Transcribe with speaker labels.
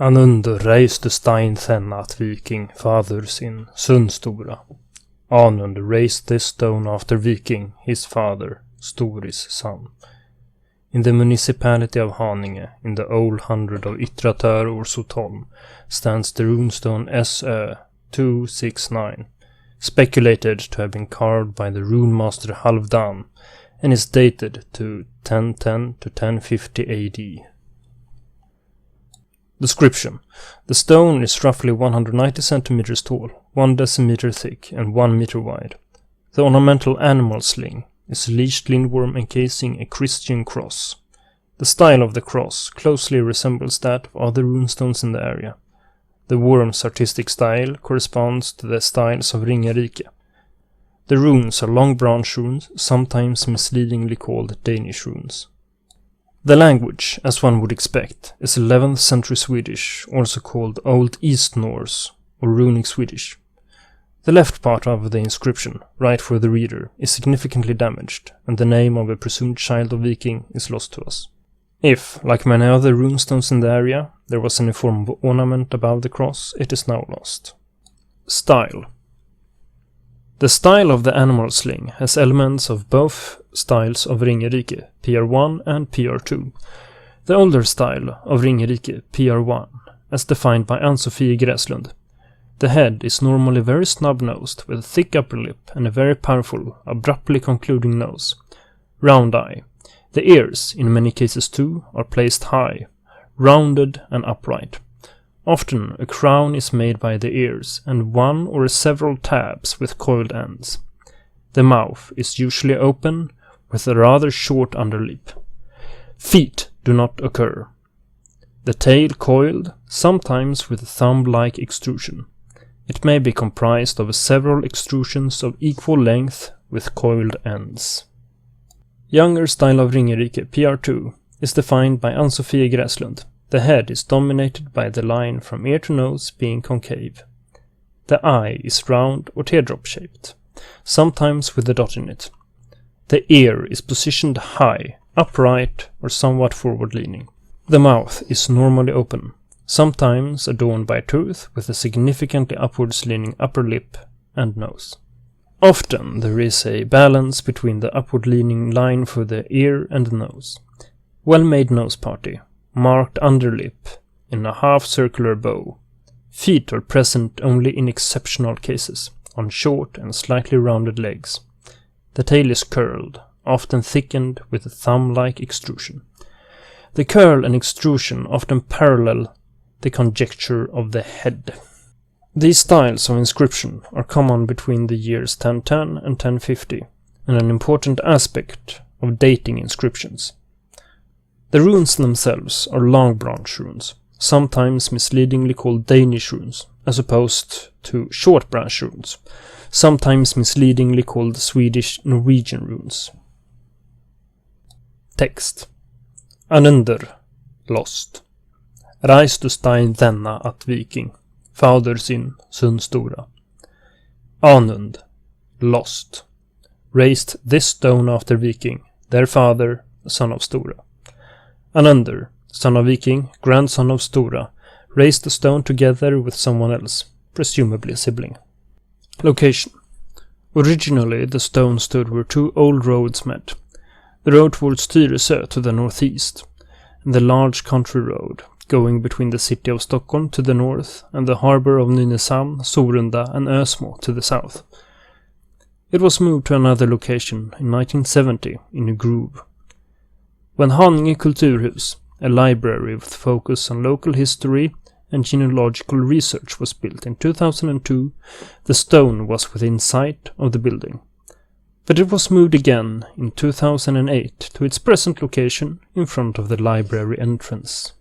Speaker 1: Anunder reiste Stein thena at Viking, father sin, Sö269. Anunder raised this stone after Viking, his father, Storis son. In the municipality of Haninge, in the old hundred of Yttratör or Sotholm, stands the runestone Sö269, speculated to have been carved by the runemaster Halvdan, and is dated to 1010 to 1050 AD. Description: the stone is roughly 190 centimeters tall, 1 decimeter thick and 1 meter wide. The ornamental animal sling is a leashed lindworm encasing a Christian cross. The style of the cross closely resembles that of other runestones in the area. The worm's artistic style corresponds to the styles of Ringerike. The runes are long branch runes, sometimes misleadingly called Danish runes. The language, as one would expect, is 11th century Swedish, also called Old East Norse or Runic Swedish. The left part of the inscription, right for the reader, is significantly damaged, and the name of a presumed child of Viking is lost to us. If, like many other runestones in the area, there was any form of ornament above the cross, it is now lost. Style. The style of the animal sling has elements of both styles of Ringerike, PR1 and PR2. The older style of Ringerike, PR1, as defined by Ann-Sofie Gräslund. The head is normally very snub-nosed with a thick upper lip and a very powerful, abruptly concluding nose. Round eye. The ears, in many cases too, are placed high, rounded and upright. Often a crown is made by the ears and one or several tabs with coiled ends. The mouth is usually open with a rather short underlip. Feet do not occur. The tail coiled, sometimes with a thumb-like extrusion. It may be comprised of several extrusions of equal length with coiled ends. Younger style of Ringerike, PR2, is defined by Ann-Sofie Gräslund. The head is dominated by the line from ear to nose being concave. The eye is round or teardrop shaped, sometimes with a dot in it. The ear is positioned high, upright or somewhat forward-leaning. The mouth is normally open, sometimes adorned by a tooth with a significantly upwards-leaning upper lip and nose. Often there is a balance between the upward-leaning line for the ear and the nose. Well-made nose party. Marked underlip in a half-circular bow. Feet are present only in exceptional cases, on short and slightly rounded legs. The tail is curled, often thickened with a thumb-like extrusion. The curl and extrusion often parallel the conjecture of the head. These styles of inscription are common between the years 1010 and 1050, and an important aspect of dating inscriptions. The runes themselves are long branch runes, sometimes misleadingly called Danish runes, as opposed to short branch runes, sometimes misleadingly called Swedish Norwegian runes. Text. Anunder, lost. Reiste Stein thena at Viking, father sin, Sö269. Anund, lost. Raised this stone after Viking, their father, son of Stora. Anunder, son of Viking, grandson of Stora, raised the stone together with someone else, presumably a sibling. Location. Originally the stone stood where two old roads met. The road towards Tyresö to the northeast, and the large country road, going between the city of Stockholm to the north and the harbour of Nynäshamn, Sorunda and Ösmo to the south. It was moved to another location in 1970 in a grove. When Haninge Kulturhus, a library with focus on local history and genealogical research, was built in 2002, the stone was within sight of the building. But it was moved again in 2008 to its present location in front of the library entrance.